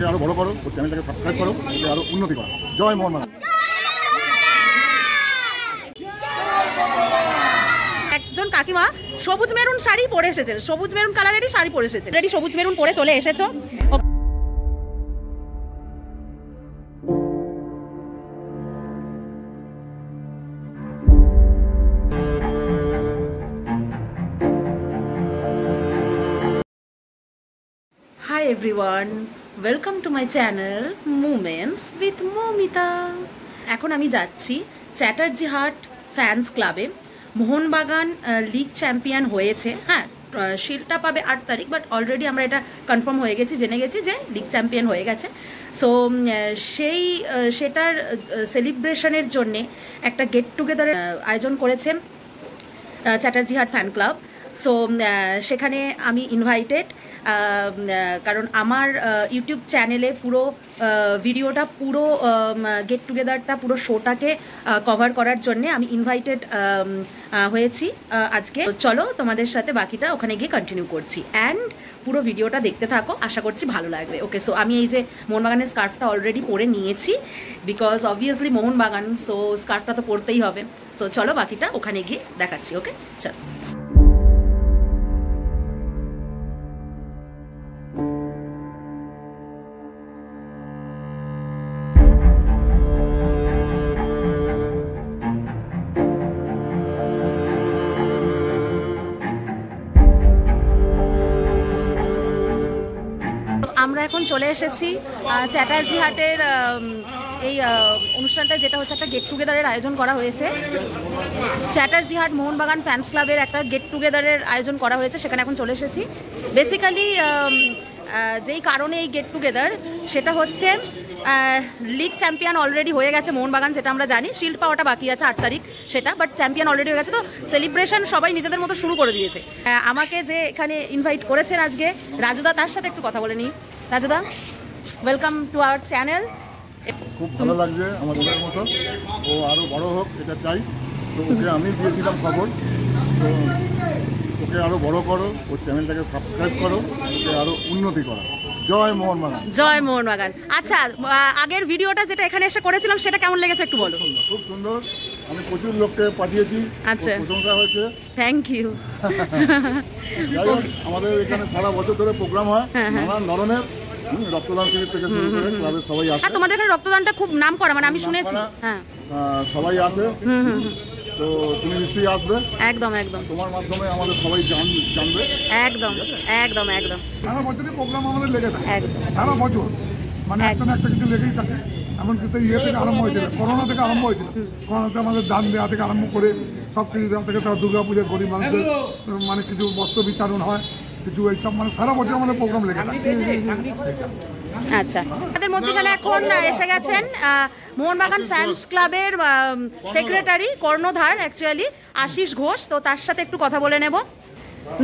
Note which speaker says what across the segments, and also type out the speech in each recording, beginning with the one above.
Speaker 1: ওকে আরো বড় করো, ওর চ্যানেলটাকে সাবস্ক্রাইব করো, ওকে আরো উন্নতি করো। জয় মোহনবাগান।
Speaker 2: একজন কাকিমা সবুজ মেরুন শাড়ি পরে এসেছেন, সবুজ মেরুন কালারেরই শাড়ি পরে এসেছেন। রেডি সবুজ মেরুন পরে চলে এসেছো। Hi everyone, welcome to my channel Moments with Momita. এখন আমি যাচ্ছি চ্যাটার্জি হাট ফ্যান্স ক্লাবে। মোহনবাগান লিগ চ্যাম্পিয়ন হয়েছে, হ্যাঁ শিল্ডটা পাবে 8 তারিখ, বাট অলরেডি আমরা এটা কনফার্ম হয়ে গেছি, জেনে গেছি যে লিগ চ্যাম্পিয়ন হয়ে গেছে। সো সেটার সেলিব্রেশনের জন্যে একটা গেট টুগেদারের আয়োজন করেছে চ্যাটার্জি হাট ফ্যান ক্লাব। সো সেখানে আমি ইনভাইটেড, কারণ আমার ইউটিউব চ্যানেলে পুরো ভিডিওটা, পুরো গেট টুগেদারটা, পুরো শোটাকে কভার করার জন্যে আমি ইনভাইটেড হয়েছি আজকে। চলো তোমাদের সাথে বাকিটা ওখানে গিয়ে কন্টিনিউ করছি, অ্যান্ড পুরো ভিডিওটা দেখতে থাকো, আশা করছি ভালো লাগবে। ওকে, সো আমি এই যে মোহনবাগানের স্কার্ফটা অলরেডি পরে নিয়েছি, বিকজ অবভিয়াসলি মোহনবাগান, সো স্কার্ফটা তো পরতেই হবে। সো চলো বাকিটা ওখানে গিয়ে দেখাচ্ছি। ওকে চলো। আমরা এখন চলে এসেছি চ্যাটার্জি হাটের এই অনুষ্ঠানটা, যেটা হচ্ছে একটা গেট টুগেদারের আয়োজন করা হয়েছে। চ্যাটার্জি হাট মোহনবাগান ফ্যান্স ক্লাবের একটা গেট টুগেদারের আয়োজন করা হয়েছে, সেখানে এখন চলে এসেছি। বেসিক্যালি যেই কারণে এই গেট টুগেদার, সেটা হচ্ছে লিগ চ্যাম্পিয়ন অলরেডি হয়ে গেছে মোহনবাগান, যেটা আমরা জানি। শিল্ড পাওয়াটা বাকি আছে 8 তারিখ, সেটা, বাট চ্যাম্পিয়ন অলরেডি হয়ে গেছে। তো সেলিব্রেশন সবাই নিজেদের মতো শুরু করে দিয়েছে। আমাকে যে এখানে ইনভাইট করেছেন আজকে রাজুদা, তার সাথে একটু কথা বলে নিই। রাজুদা, ওয়েলকাম টু আওয়ার চ্যানেল।
Speaker 1: খুব ভালো লাগছে আমাদের মতো, ও আরো বড় হোক এটা চাই। তো ওকে আমি দিয়েছিলাম খবর, তো ওকে আরো বড় করো, ওর চ্যানেলটাকে সাবস্ক্রাইব করো, ওকে আরো উন্নতি করো। জয় মোহনবাগান।
Speaker 2: জয় মোহনবাগান। আচ্ছা, আগের ভিডিওটা যেটা এখানে এসে করেছিলাম সেটা কেমন লেগেছে একটু বলো।
Speaker 1: খুব সুন্দর, আমি প্রচুর লোককে পাঠিয়েছি,
Speaker 2: আচ্ছা
Speaker 1: প্রশংসা হয়েছে।
Speaker 2: Thank you.
Speaker 1: যাই হোক, আমাদের এখানে সারা বছর ধরে প্রোগ্রাম হয় নানান ধরনের, রক্তদান শিবির থেকে শুরু করে ক্লাবের সবাই আসে।
Speaker 2: তোমাদের এখানে রক্তদানটা খুব নাম করা, মানে আমি শুনেছি। হ্যাঁ,
Speaker 1: সবাই আসে। তো তুমি নিশ্চয়ই আসবে।
Speaker 2: একদম একদম,
Speaker 1: তোমার মাধ্যমে আমাদের সবাই জানবে।
Speaker 2: একদম একদম একদম।
Speaker 3: সারা বছরই প্রোগ্রাম আমাদের লেগে থাকে, সারা বছর মানে একটা না একটা কিছু লেগেই থাকে। এমনকি সেই ইয়ে থেকে আরম্ভ হয়েছিল, করোনা থেকে আরম্ভ হয়েছিল। করোনাতে আমাদের দান দেওয়া থেকে আরম্ভ করে সব কিছু দেওয়া থেকে, তার দুর্গাপূজার গরিব মানুষদের মানে কিছু বস্ত্র বিতরণ হয়, কিছু এইসব, মানে সারা বছর আমাদের প্রোগ্রাম লেগে থাকে।
Speaker 2: আচ্ছা, আমাদের মধ্যখানে এখন এসে গেছেন মোহনবাগান ফ্যান্স ক্লাবের সেক্রেটারি, কর্ণধার অ্যাকচুয়ালি, আশিস ঘোষ। তো তার সাথে একটু কথা বলে নেব।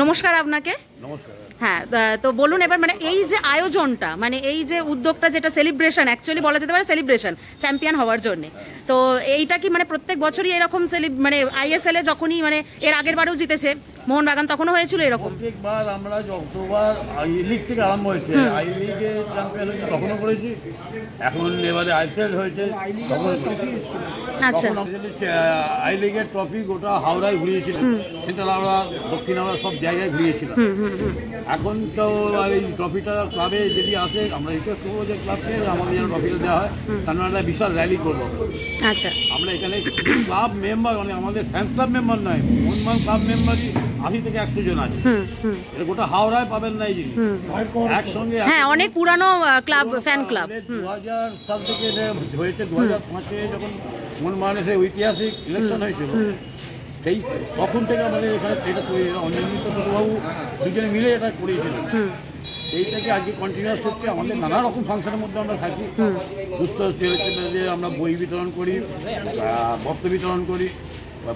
Speaker 2: নমস্কার আপনাকে।
Speaker 1: নমস্কার।
Speaker 2: হ্যাঁ, তো বলুন এবার, মানে এই যে আয়োজনটা, মানে এই যে উদ্যোগটা, যেটা সেলিব্রেশন, অ্যাকচুয়ালি বলা যেতে পারে সেলিব্রেশন চ্যাম্পিয়ন হওয়ার জন্য, তো এইটা কি মানে প্রত্যেক বছরই এরকম মানে আইএসএল এ যখনই, মানে এর আগের বারেও জিতেছে মোহনবাগান, তখনও হয়েছিল এরকম?
Speaker 4: প্রত্যেকবার আমরা যতবার আই লিগ থেকে আরম্ভ হয়েছে, আই লিগে চ্যাম্পিয়ন হয়েছে তখনও করেছি, এখন এবারে আইপিএল হয়েছে তখন।
Speaker 2: আচ্ছা,
Speaker 4: আই লিগের ট্রফি গোটা হাওড়ায় ঘুরিয়েছিলাম, সেন্ট্রাল হাওড়া, দক্ষিণ হাওড়া, সব জায়গায় ঘুরিয়েছিলাম। এখন তো এই ট্রফিটা ক্লাবে যদি আসে, আমরা রিকোয়েস্ট করবো যে ক্লাবকে আমাদের যেন ট্রফিটা দেওয়া হয়, কারণ একটা বিশাল র্যালি করবো।
Speaker 2: আচ্ছা,
Speaker 4: আমরা এখানে ক্লাব মেম্বার, মানে আমাদের ফ্যান্স ক্লাব মেম্বার নয়, মোহনবাগান ক্লাব মেম্বারই 80 থেকে 100 জন আছে। এটা গোটা হাওড়ায় পাবেন না এই জিনিস একসঙ্গে।
Speaker 2: হ্যাঁ, অনেক পুরানো ক্লাব, ফ্যান ক্লাব।
Speaker 4: 2000 সাল থেকে হয়েছে, 2005-এ যখন মোহনবাগানের সেই ঐতিহাসিক ইলেকশন হয়েছিল, সেই তখন থেকে আমাদের এখানে এটা তৈরি, অনিন্দিত বাবু দুজনে মিলে এটা করিয়েছিলেন। এইটাকে আজকে কন্টিনিউয়াস হচ্ছে। আমাদের নানা রকম ফাংশনের মধ্যে আমরা থাকি। দুস্থ ছেলে আমরা বই বিতরণ করি, বস্ত্র বিতরণ করি,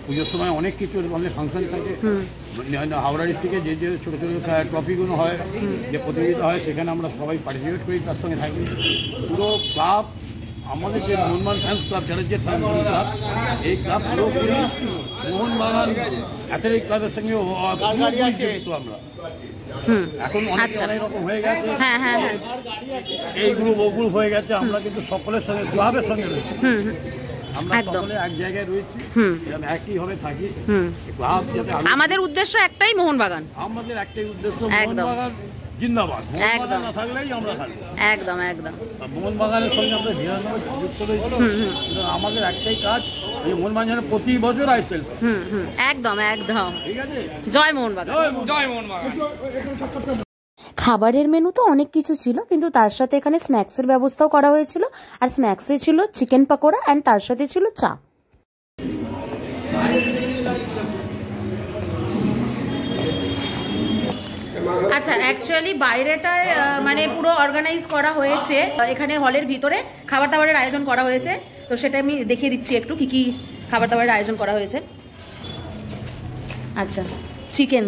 Speaker 4: পুজোর সময় অনেক কিছু আমাদের ফাংশন থাকে। হাওড়া ডিস্ট্রিক্টে যে যে ছোটো ছোটো ট্রফিগুলো হয়, যে প্রতিযোগিতা হয়, সেখানে আমরা সবাই পার্টিসিপেট করি, তার সঙ্গে থাকি। পুরো ক্লাব আমাদের যে Mohun Bagan fans club, Chatterjee fans club, এই ক্লাব পুরোপুরি মোহনবাগান অ্যাথলেটিক ক্লাবের সঙ্গে যুক্ত আমরা। এখন অনেক রকম হয়ে গেছে, এই গ্রুপ ও গ্রুপ হয়ে গেছে, আমরা কিন্তু সকলের সঙ্গে ক্লাবের সঙ্গে রয়েছি, আমরা সকলে এক জায়গায় রয়েছি, একই ভাবে থাকি। ক্লাব যাতে
Speaker 2: আমাদের উদ্দেশ্য একটাই মোহনবাগান,
Speaker 4: আমাদের একটাই উদ্দেশ্য মোহনবাগান জিন্দাবাদ, মোহনবাগান না থাকলেই আমরা থাকবো।
Speaker 2: একদম একদম
Speaker 4: মোহনবাগানের সঙ্গে আমরা বিরানব্বই যুক্ত রয়েছি, আমাদের একটাই কাজ এই মোহনবাগান প্রতি বছর আইপিএল।
Speaker 2: একদম একদম,
Speaker 4: ঠিক আছে,
Speaker 2: জয় মোহনবাগান,
Speaker 4: জয় মোহনবাগান।
Speaker 5: খাবারের মেনু তো অনেক কিছু ছিল, কিন্তু তার সাথে এখানে স্ন্যাক্সের ব্যবস্থাও করা হয়েছিল। আর স্ন্যাক্সে ছিল চিকেন পকোড়া অ্যান্ড তার সাথে ছিল চা।
Speaker 2: আচ্ছা, অ্যাকচুয়ালি বাইরেটায় মানে পুরো অর্গানাইজ করা হয়েছে, এখানে হলের ভিতরে খাবার দাবারের আয়োজন করা হয়েছে। তো সেটা আমি দেখিয়ে দিচ্ছি একটু কি কি খাবার দাবারের আয়োজন করা হয়েছে। আচ্ছা, চিকেন,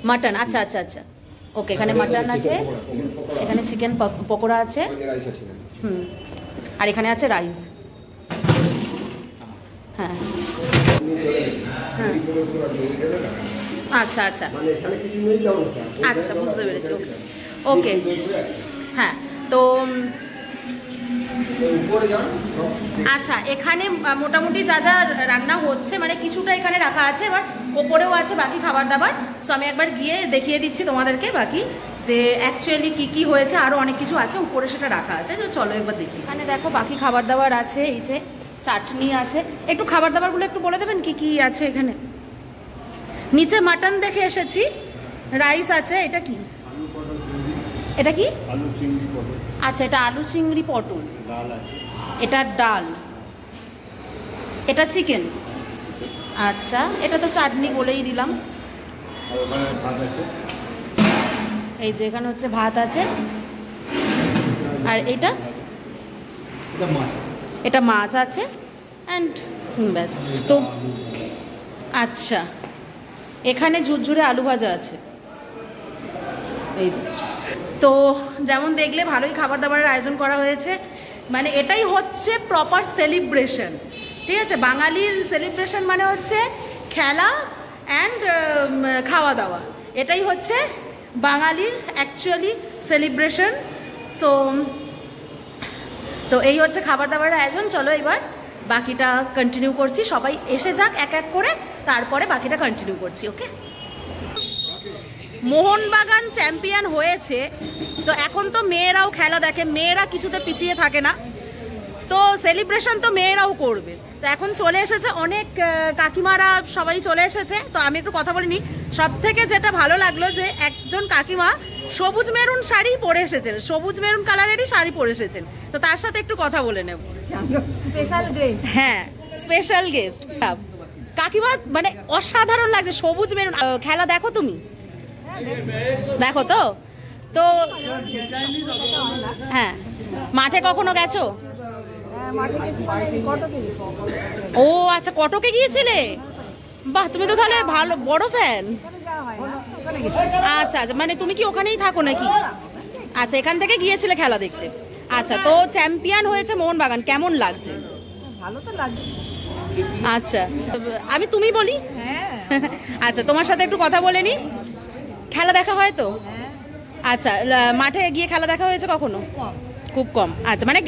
Speaker 2: মাটন, আচ্ছা আচ্ছা আচ্ছা, ওকে, এখানে মাটন আছে, এখানে চিকেন পকোড়া আছে, আর এখানে আছে রাইস। হ্যাঁ হ্যাঁ, আচ্ছা আচ্ছা আচ্ছা, বুঝতে পেরেছি, ওকে ওকে। হ্যাঁ, তো আচ্ছা, এখানে মোটামুটি যা যা রান্না হচ্ছে মানে কিছুটা এখানে রাখা আছে, এবার ওপরেও আছে বাকি খাবার দাবার। সো আমি একবার গিয়ে দেখিয়ে দিচ্ছি তোমাদেরকে বাকি যে অ্যাকচুয়ালি কি কি হয়েছে, আরও অনেক কিছু আছে উপরে, সেটা রাখা আছে। তো চলো একবার দেখি। এখানে দেখো বাকি খাবার দাবার আছে, এই যে চাটনি আছে। একটু খাবার দাবারগুলো একটু বলে দেবেন কি কি আছে এখানে? নিচে মাটন দেখে এসেছি, রাইস আছে, এটা কি, এটা কি? আচ্ছা, এটা আলু চিংড়ি পটল, এটা ডাল, এটা চিকেন, আচ্ছা, এটা তো চাটনি বলেই দিলাম। এই যে এখানে হচ্ছে ভাত আছে, আর এটা এটা মাছ আছে, অ্যান্ড ব্যাস। তো আচ্ছা, এখানে ঝুরঝুরে আলু ভাজা আছে, এই যে। তো যেমন দেখলে ভালোই খাবার দাবারের আয়োজন করা হয়েছে, মানে এটাই হচ্ছে প্রপার সেলিব্রেশন, ঠিক আছে? বাঙালির সেলিব্রেশন মানে হচ্ছে খেলা অ্যান্ড খাওয়া দাওয়া, এটাই হচ্ছে বাঙালির অ্যাকচুয়ালি সেলিব্রেশন। সো তো এই হচ্ছে খাবার দাবারের আয়োজন। চলো এবার বাকিটা কন্টিনিউ করছি, সবাই এসে যাক এক এক করে, তারপরে বাকিটা কন্টিনিউ করছি। ওকে, মোহনবাগান চ্যাম্পিয়ন হয়েছে, তো এখন তো মেয়েরাও খেলা দেখে, মেয়েরা কিছুতে পিছিয়ে থাকে না, তো সেলিব্রেশন তো মেয়েরাও করবে। তো এখন চলে এসেছে অনেক কাকিমারা, সবাই চলে এসেছে। তো আমি একটু কথা বলিনি, সব থেকে যেটা ভালো লাগলো যে একজন কাকিমা সবুজ মেরুন শাড়ি পরে এসেছেন, সবুজ মেরুন কালারেরই শাড়ি পরে এসেছেন। তো তার সাথে একটু কথা বলে নেব।
Speaker 6: স্পেশাল গেস্ট,
Speaker 2: হ্যাঁ স্পেশাল গেস্ট কাকিমা, মানে অসাধারণ লাগছে, সবুজ মেরুন। খেলা দেখো তুমি, দেখো তো? তো হ্যাঁ, মাঠে কখনো গেছো? ও আচ্ছা, কটকে গিয়েছিলে? বাহ, তুমি তো তাহলে ভালো বড় ফ্যান। আচ্ছা আচ্ছা, মানে তুমি কি ওখানেই থাকো নাকি? আচ্ছা, এখান থেকে গিয়েছিলে খেলা দেখতে। আচ্ছা, তো চ্যাম্পিয়ন হয়েছে মোহনবাগান, কেমন লাগছে?
Speaker 6: ভালো তো লাগছে।
Speaker 2: আচ্ছা, আমি তুমি বলি। আচ্ছা, তোমার সাথে একটু কথা বলে নি। খেলা দেখা হয় তো? আচ্ছা, মাঠে গিয়ে খেলা দেখা হয়েছে কখনো? খুব কম। আচ্ছা, মানে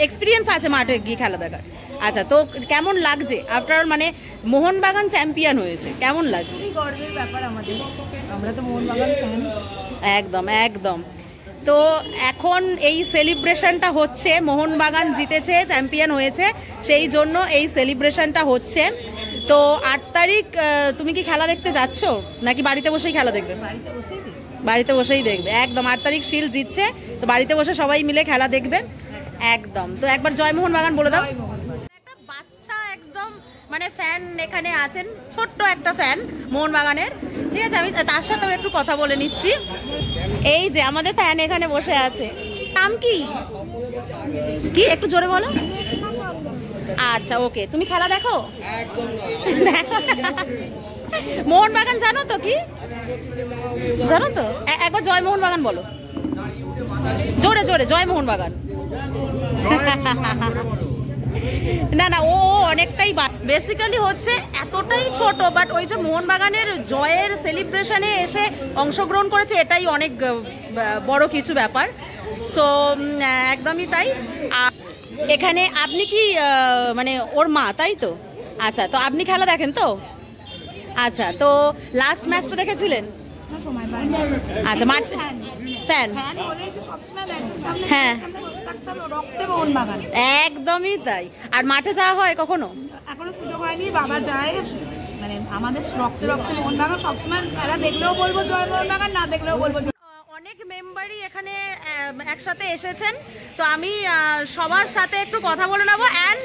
Speaker 2: এক্সপিরিয়েন্স আছে মাঠে গিয়ে খেলা দেখার। আচ্ছা, তো কেমন লাগছে আফটার অল, মানে মোহনবাগান চ্যাম্পিয়ন হয়েছে, কেমন লাগছে?
Speaker 6: গর্বের ব্যাপার আমাদের, আমরা তো মোহনবাগান ফ্যান।
Speaker 2: একদম একদম। তো এখন এই সেলিব্রেশনটা হচ্ছে, মোহনবাগান জিতেছে, চ্যাম্পিয়ন হয়েছে, সেই জন্য এই সেলিব্রেশনটা হচ্ছে। তো 8 তারিখ তুমি কি খেলা দেখতে যাচ্ছ নাকি বাড়িতে বসেই খেলা দেখবে? বাড়িতে বসেই দেখবে, একদম। 8 তারিখ শিল্ড জিতছে, তো বাড়িতে বসে সবাই মিলে খেলা দেখবে, একদম। তো একবার জয় মোহনবাগান বলে দাও। একটা বাচ্চা একদম মানে ফ্যান এখানে আছেন, ছোট্ট একটা ফ্যান মোহনবাগানের, ঠিক আছে? আমি তার সাথেও একটু কথা বলে নিচ্ছি। এই যে আমাদের ফ্যান এখানে বসে আছে, নাম কি? কি একটু জোরে বলো। আচ্ছা, ওকে। তুমি খেলা দেখো? মোহনবাগান জানো তো? কি জানো তো? একবার জয় মোহনবাগান বলো, জোরে জোরে, জয় মোহনবাগান। না না, ও অনেকটাই বেসিক্যালি হচ্ছে এতটাই ছোট, বাট ওই যে মোহনবাগানের জয়ের সেলিব্রেশনে এসে অংশগ্রহণ করেছে, এটাই অনেক বড় কিছু ব্যাপার। সো একদমই তাই। এখানে আপনি কি মানে ওর মা, তাই তো? আচ্ছা, তো আপনি খেলা দেখেন তো? আচ্ছা, তো লাস্ট ম্যাচটা দেখেছিলেন? আচ্ছা, মাঠ ফ্যান। হ্যাঁ, একদমই তাই। আর মাঠে যাওয়া হয় কখনো?
Speaker 6: এখনো সুযোগ হয়নি, বাবা যায়। মানে আমাদের রক্তে রক্তে মোহনবাগান, সবসময় খেলা দেখলেও বলবো জয় মোহনবাগান, না দেখলেও বলবো।
Speaker 2: অনেক মেম্বারই এখানে একসাথে এসেছেন, তো আমি সবার সাথে একটু কথা বলে নেবো। অ্যান্ড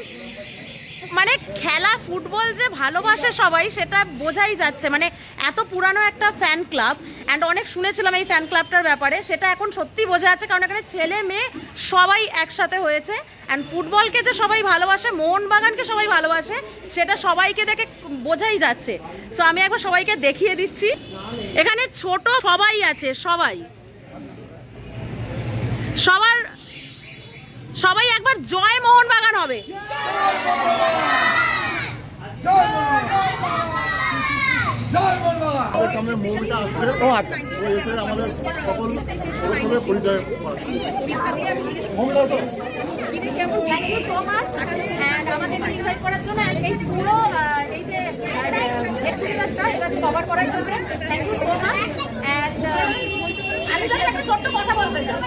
Speaker 2: মানে খেলা, ফুটবল যে ভালোবাসে সবাই, সেটা বোঝাই যাচ্ছে। মানে এত পুরানো একটা ফ্যান ক্লাব, অ্যান্ড অনেক শুনেছিলাম এই ফ্যান ক্লাবটার ব্যাপারে, সেটা এখন সত্যি বোঝা যাচ্ছে। কারণ এখানে ছেলে মেয়ে সবাই একসাথে হয়েছে। অ্যান্ড ফুটবলকে যে সবাই ভালোবাসে, মোহনবাগানকে সবাই ভালোবাসে, সেটা সবাইকে দেখে বোঝাই যাচ্ছে। সো আমি একবার সবাইকে দেখিয়ে দিচ্ছি। এখানে ছোট সবাই আছে, সবাই একবার জয় মোহনবাগান হবে।
Speaker 1: আমাদের সামনে মৌমিতা আসছে, ও এসে আমাদের সকল সদস্যদের পরিচয় করাচ্ছে।
Speaker 2: ছোট্ট কথা বলতে চাই,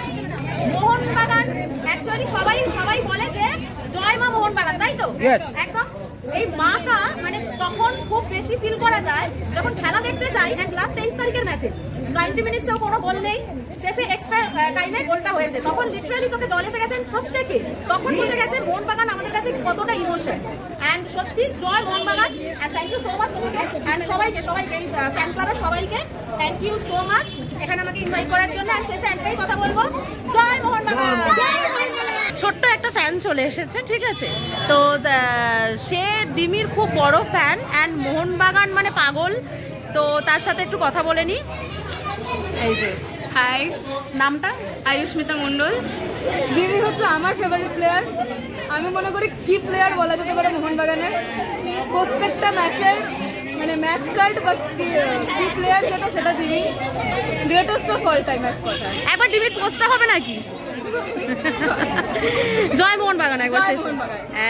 Speaker 2: মোহনবাগান অ্যাকচুয়ালি সবাই বলে যে জয় মা মোহনবাগান, তাই তো? একদম। এই মাটা মানে তখন খুব বেশি ফিল করা যায় যখন খেলা দেখতে যাই। এন্ড লাস্ট 23 তারিখের ম্যাচে 90 মিনিটসেও কোনো গোল নেই, শেষে এক্সট্রা টাইমে গোলটা হয়েছে। তখন লিটারালি চোখে জল এসে গেছেন প্রত্যেকে। তখন বুঝে গেছে মোহনবাগান আমাদের কাছে কতটা ইমোশন। অ্যান্ড সত্যি জয় Mohun Bagan. And thank you so much তোমাকে, অ্যান্ড সবাইকে এই ফ্যান ক্লাবের সবাইকে থ্যাংক ইউ সো মাচ এখানে আমাকে ইনভাইট করার জন্য। আর শেষে একটাই কথা বলবো, জয় মোহনবাগান। ছোট্ট একটা ফ্যান চলে এসেছে, ঠিক আছে? তো সে ডিমির খুব বড় ফ্যান, অ্যান্ড মোহনবাগান মানে পাগল। তো তার সাথে একটু কথা বলে নি। এই যে,
Speaker 6: হাই,
Speaker 2: নামটা?
Speaker 6: আয়ুষ্মিতা মণ্ডল। ডিমি হচ্ছে আমার ফেভারিট প্লেয়ার। আমি মনে করি কি প্লেয়ার বলা যেতে পারে মোহনবাগানের। প্রত্যেকটা ম্যাচের মানে ম্যাচ কার্ড বা কি প্লেয়ার সেটা Dimi, greatest of all time. এক কথা,
Speaker 2: একবার ডিমির পোস্টটা হবে নাকি? জয় মোহনবাগান একবার শেষ।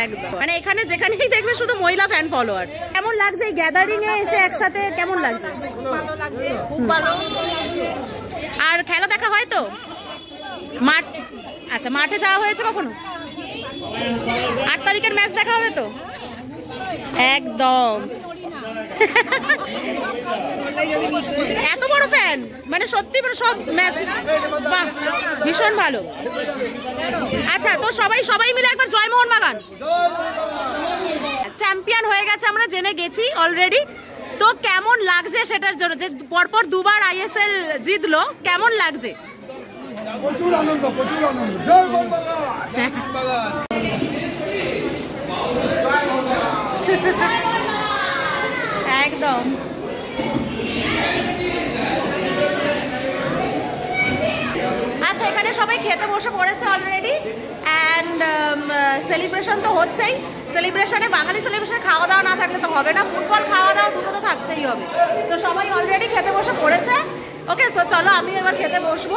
Speaker 2: একদম, মানে এখানে যেখানেই দেখবে শুধু মহিলা ফ্যান ফলোয়ার। কেমন লাগছে এই গ্যাদারিং এ এসে একসাথে? কেমন লাগছে? খুব ভালো। আর খেলা দেখা হয় তো? আচ্ছা, মাঠে যাওয়া হয়েছে কখনো? 8 তারিখের ম্যাচ দেখা হবে তো? একদম। এত বড় ফ্যান, মানে সত্যি সব ম্যাচ, বাহ, ভীষণ ভালো। আচ্ছা, তো সবাই মিলে একবার জয় মোহনবাগান। চ্যাম্পিয়ন হয়ে গেছে আমরা জেনে গেছি অলরেডি। তো কেমন লাগছে সেটার জন্য, যে পরপর দুবার আইএসএল জিতলো, কেমন লাগছে?
Speaker 3: প্রচুর আনন্দ, প্রচুর আনন্দ। জয় মোহনবাগান।
Speaker 2: একদম। আচ্ছা, এখানে সবাই খেতে বসে পড়েছে অলরেডি, অ্যান্ড সেলিব্রেশন তো হচ্ছেই। সেলিব্রেশনে, বাঙালি সেলিব্রেশনে খাওয়া দাওয়া না থাকলে তো হবে না। ফুটবল, খাওয়া দাওয়া দুটো তো থাকতেই হবে। তো সবাই অলরেডি খেতে বসে পড়েছে। ওকে, সো চলো আমি এবার খেতে বসবো।